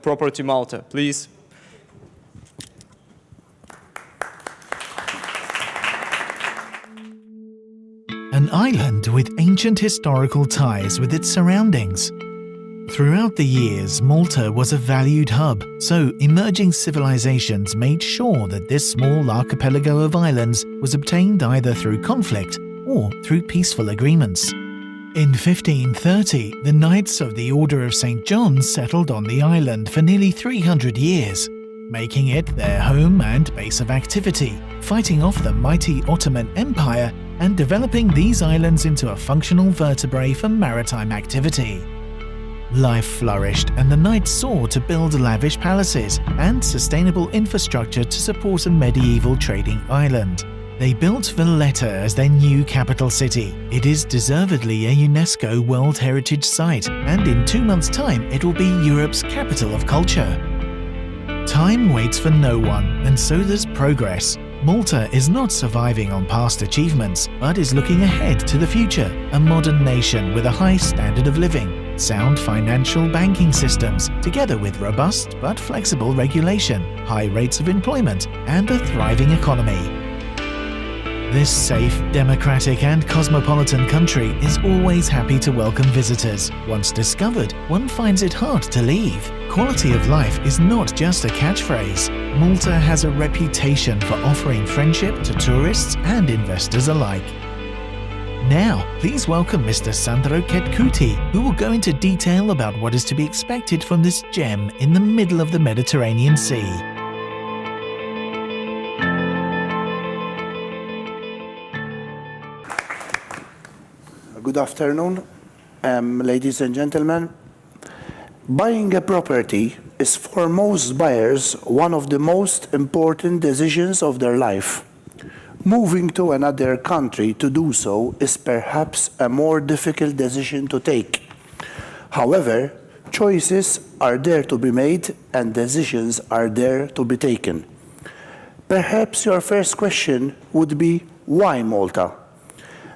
Property Malta, please. An island with ancient historical ties with its surroundings. Throughout the years, Malta was a valued hub, so emerging civilizations made sure that this small archipelago of islands was obtained either through conflict or through peaceful agreements. In 1530, the Knights of the Order of St. John settled on the island for nearly 300 years, making it their home and base of activity, fighting off the mighty Ottoman Empire and developing these islands into a functional vertebrae for maritime activity. Life flourished and the Knights sought to build lavish palaces and sustainable infrastructure to support a medieval trading island. They built Valletta as their new capital city. It is deservedly a UNESCO World Heritage Site, and in 2 months' time it will be Europe's capital of culture. Time waits for no one, and so does progress. Malta is not surviving on past achievements, but is looking ahead to the future, a modern nation with a high standard of living, sound financial banking systems, together with robust but flexible regulation, high rates of employment, and a thriving economy. This safe, democratic and cosmopolitan country is always happy to welcome visitors. Once discovered, one finds it hard to leave. Quality of life is not just a catchphrase. Malta has a reputation for offering friendship to tourists and investors alike. Now, please welcome Mr. Sandro Chetcuti, who will go into detail about what is to be expected from this gem in the middle of the Mediterranean Sea. Good afternoon, ladies and gentlemen. Buying a property is for most buyers one of the most important decisions of their life. Moving to another country to do so is perhaps a more difficult decision to take. However, choices are there to be made and decisions are there to be taken. Perhaps your first question would be, why Malta?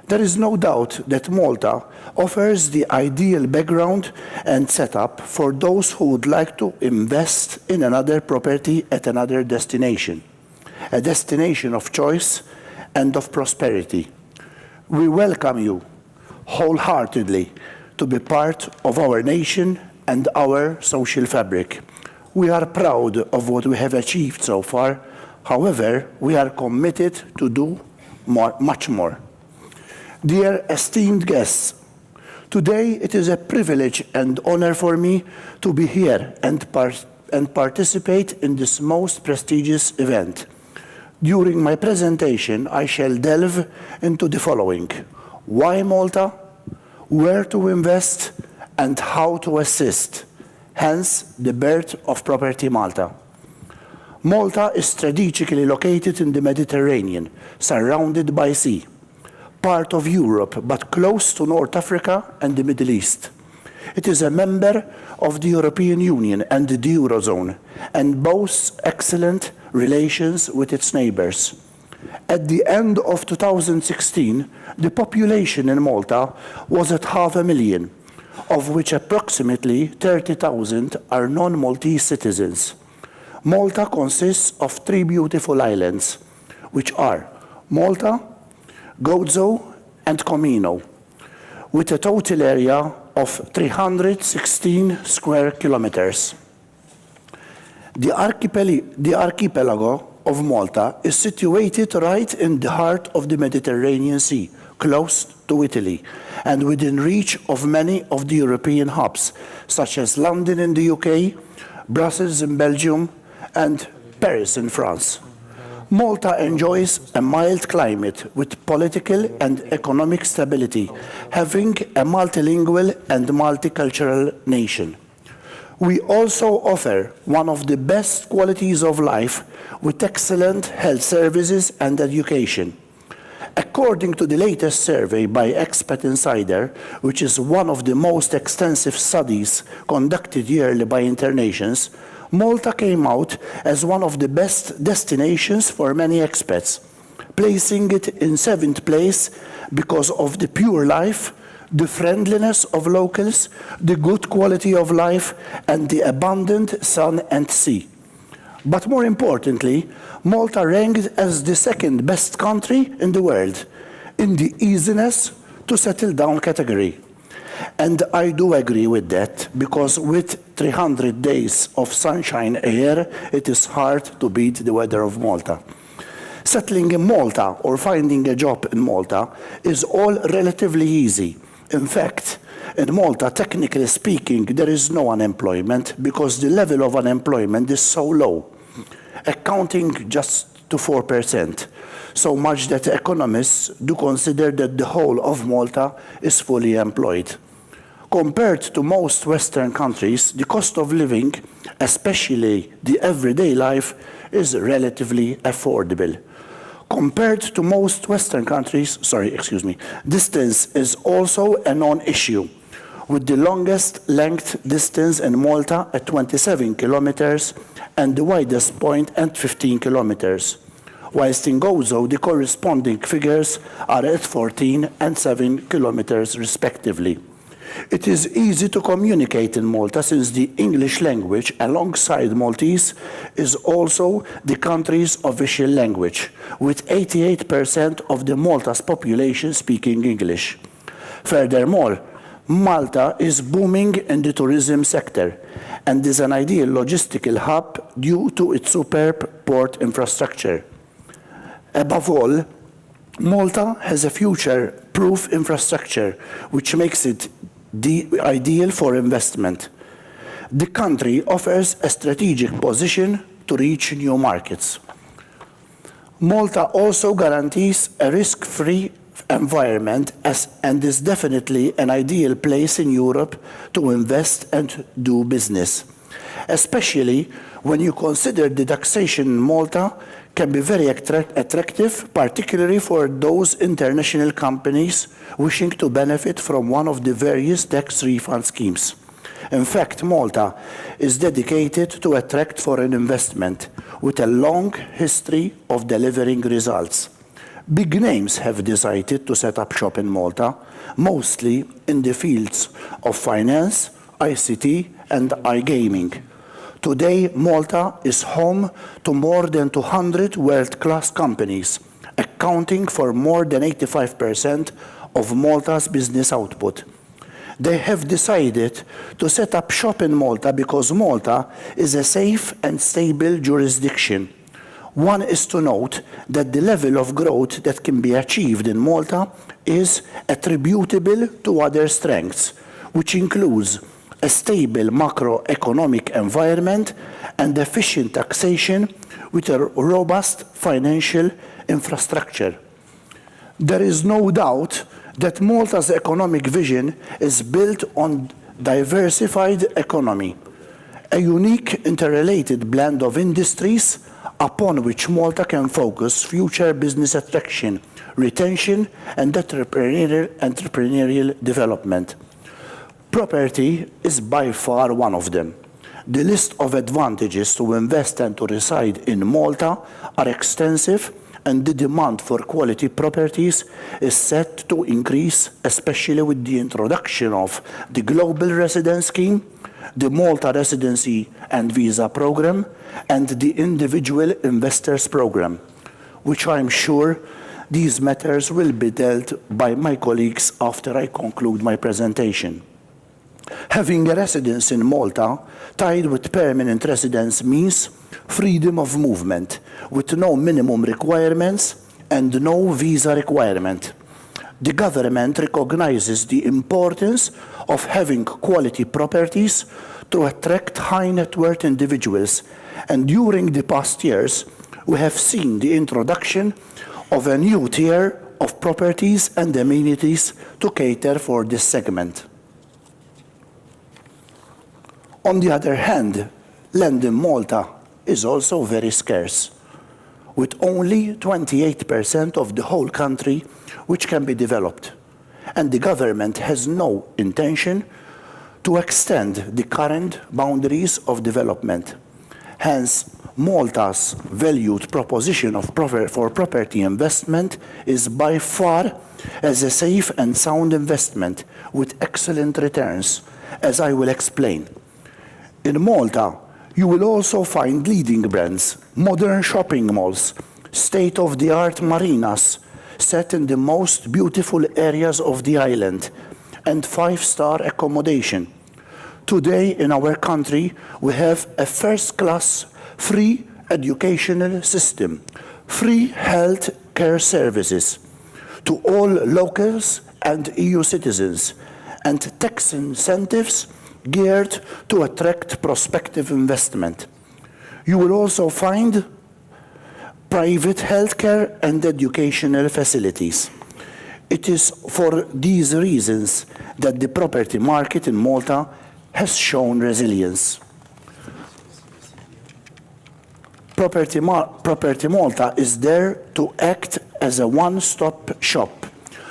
There is no doubt that Malta offers the ideal background and setup for those who would like to invest in another property at another destination, a destination of choice and of prosperity. We welcome you wholeheartedly to be part of our nation and our social fabric. We are proud of what we have achieved so far. However, we are committed to do much more. Dear esteemed guests, today it is a privilege and honor for me to be here and participate in this most prestigious event. During my presentation, I shall delve into the following: why Malta, where to invest, and how to assist, hence the birth of Property Malta. Malta is strategically located in the Mediterranean, surrounded by sea. Part of Europe, but close to North Africa and the Middle East. It is a member of the European Union and the Eurozone, and boasts excellent relations with its neighbors. At the end of 2016, the population in Malta was at 500,000, of which approximately 30,000 are non-Maltese citizens. Malta consists of 3 beautiful islands, which are Malta, Gozo, and Comino, with a total area of 316 square kilometers. The archipelago of Malta is situated right in the heart of the Mediterranean Sea, close to Italy, and within reach of many of the European hubs, such as London in the UK, Brussels in Belgium, and Paris in France. Malta enjoys a mild climate with political and economic stability, having a multilingual and multicultural nation. We also offer one of the best qualities of life with excellent health services and education. According to the latest survey by Expat Insider, which is one of the most extensive studies conducted yearly by Internations, Malta came out as one of the best destinations for many expats, placing it in 7th place because of the pure life, the friendliness of locals, the good quality of life, and the abundant sun and sea. But more importantly, Malta ranked as the second best country in the world in the easiness to settle down category. And I do agree with that, because with 300 days of sunshine a year, it is hard to beat the weather of Malta. Settling in Malta or finding a job in Malta is all relatively easy. In fact, in Malta, technically speaking, there is no unemployment because the level of unemployment is so low, accounting just to 4%. So much that economists do consider that the whole of Malta is fully employed. Compared to most Western countries, the cost of living, especially the everyday life, is relatively affordable. Compared to most Western countries, distance is also a non-issue, with the longest length distance in Malta at 27 kilometers and the widest point at 15 kilometers. Whilst in Gozo, the corresponding figures are at 14 and 7 kilometers respectively. It is easy to communicate in Malta since the English language, alongside Maltese, is also the country's official language, with 88% of the Malta's population speaking English. Furthermore, Malta is booming in the tourism sector and is an ideal logistical hub due to its superb port infrastructure. Above all, Malta has a future-proof infrastructure, which makes it ideal for investment. The country offers a strategic position to reach new markets. Malta also guarantees a risk-free environment and is definitely an ideal place in Europe to invest and do business, especially when you consider the taxation in Malta can be very attractive, particularly for those international companies wishing to benefit from one of the various tax refund schemes. In fact, Malta is dedicated to attract foreign investment with a long history of delivering results. Big names have decided to set up shop in Malta, mostly in the fields of finance, ICT, and iGaming. Today, Malta is home to more than 200 world-class companies, accounting for more than 85% of Malta's business output. They have decided to set up shop in Malta because Malta is a safe and stable jurisdiction. One is to note that the level of growth that can be achieved in Malta is attributable to other strengths, which includes a stable macroeconomic environment and efficient taxation with a robust financial infrastructure. There is no doubt that Malta's economic vision is built on diversified economy, a unique interrelated blend of industries upon which Malta can focus future business attraction, retention, and entrepreneurial development. Property is by far one of them. The list of advantages to invest and to reside in Malta are extensive, and the demand for quality properties is set to increase, especially with the introduction of the Global Residence Scheme, the Malta Residency and Visa Program, and the Individual Investors Program, which I'm sure these matters will be dealt by my colleagues after I conclude my presentation. Having a residence in Malta tied with permanent residence means freedom of movement, with no minimum requirements and no visa requirement. The government recognizes the importance of having quality properties to attract high net worth individuals, and during the past years, we have seen the introduction of a new tier of properties and amenities to cater for this segment. On the other hand, land in Malta is also very scarce, with only 28% of the whole country which can be developed, and the government has no intention to extend the current boundaries of development. Hence, Malta's valued proposition for property investment is by far as a safe and sound investment with excellent returns, as I will explain. In Malta, you will also find leading brands, modern shopping malls, state-of-the-art marinas set in the most beautiful areas of the island, and five-star accommodation. Today in our country, we have a first-class free educational system, free health care services to all locals and EU citizens, and tax incentives geared to attract prospective investment. You will also find private healthcare and educational facilities. It is for these reasons that the property market in Malta has shown resilience. Property Malta is there to act as a one-stop shop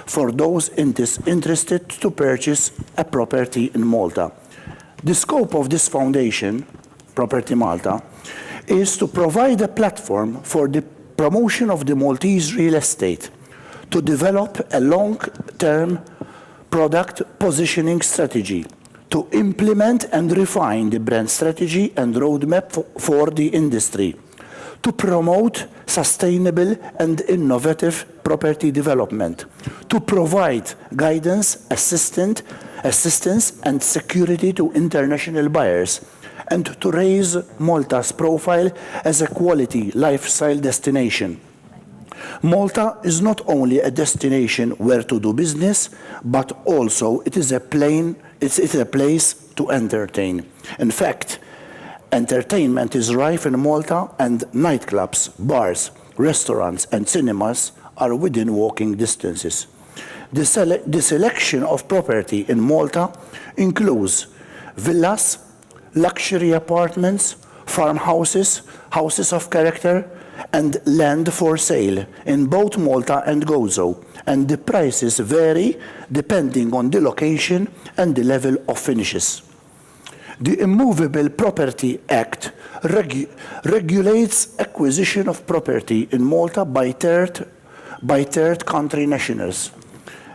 for those interested to purchase a property in Malta. The scope of this foundation, Property Malta, is to provide a platform for the promotion of the Maltese real estate, to develop a long-term product positioning strategy, to implement and refine the brand strategy and roadmap for the industry, to promote sustainable and innovative property development, to provide guidance, assistance and security to international buyers, and to raise Malta's profile as a quality lifestyle destination. Malta is not only a destination where to do business, but also it is a place to entertain. In fact, entertainment is rife in Malta, and nightclubs, bars, restaurants and cinemas are within walking distances. The selection of property in Malta includes villas, luxury apartments, farmhouses, houses of character, and land for sale in both Malta and Gozo, and the prices vary depending on the location and the level of finishes. The Immovable Property Act regulates acquisition of property in Malta by third country nationals.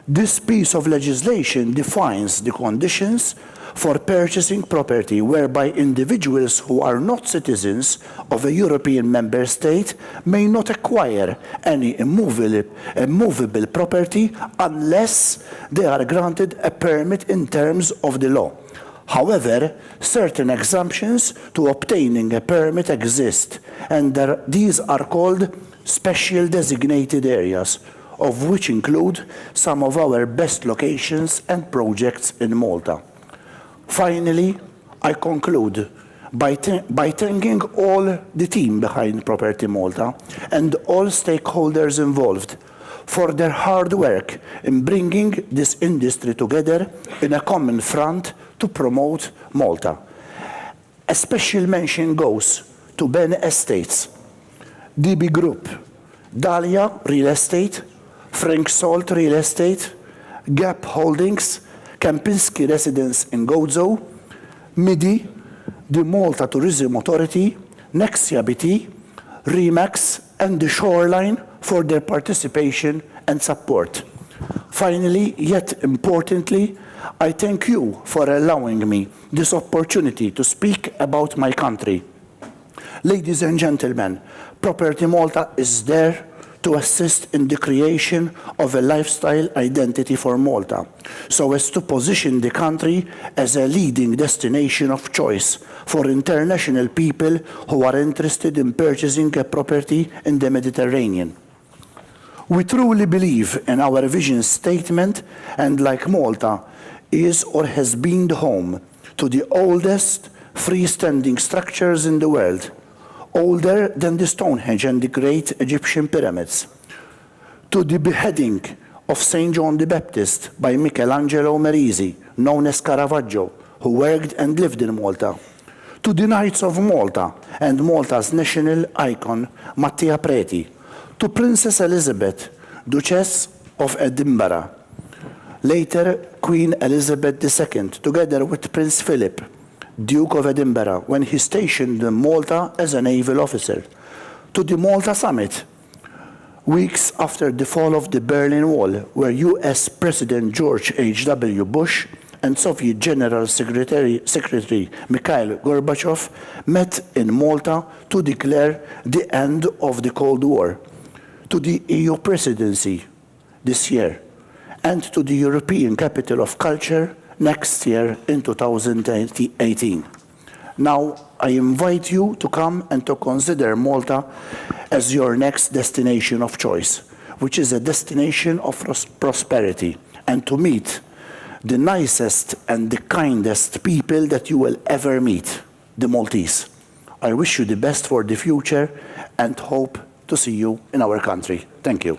This piece of legislation defines the conditions for purchasing property whereby individuals who are not citizens of a European member state may not acquire any immovable property unless they are granted a permit in terms of the law. However, certain exemptions to obtaining a permit exist, and these are called special designated areas, of which include some of our best locations and projects in Malta. Finally, I conclude by thanking all the team behind Property Malta and all stakeholders involved for their hard work in bringing this industry together in a common front to promote Malta. A special mention goes to Ben Estates, DB Group, Dahlia Real Estate, Frank Salt Real Estate, Gap Holdings, Kempinski Residence in Gozo, MIDI, the Malta Tourism Authority, Nexia BT, Remax, and the Shoreline for their participation and support. Finally, yet importantly, I thank you for allowing me this opportunity to speak about my country. Ladies and gentlemen, Property Malta is there to assist in the creation of a lifestyle identity for Malta, so as to position the country as a leading destination of choice for international people who are interested in purchasing a property in the Mediterranean. We truly believe in our vision statement, and like Malta is or has been the home to the oldest freestanding structures in the world, older than the Stonehenge and the great Egyptian pyramids, to the beheading of St. John the Baptist by Michelangelo Merisi, known as Caravaggio, who worked and lived in Malta, to the Knights of Malta and Malta's national icon, Mattia Preti, to Princess Elizabeth, Duchess of Edinburgh, later Queen Elizabeth II, together with Prince Philip, Duke of Edinburgh, when he stationed in Malta as a naval officer, to the Malta Summit, weeks after the fall of the Berlin Wall, where US President George H.W. Bush and Soviet General Secretary Mikhail Gorbachev met in Malta to declare the end of the Cold War, to the EU presidency this year, and to the European Capital of Culture next year in 2018. Now, I invite you to come and to consider Malta as your next destination of choice, which is a destination of prosperity, and to meet the nicest and the kindest people that you will ever meet, the Maltese. I wish you the best for the future and hope to see you in our country. Thank you.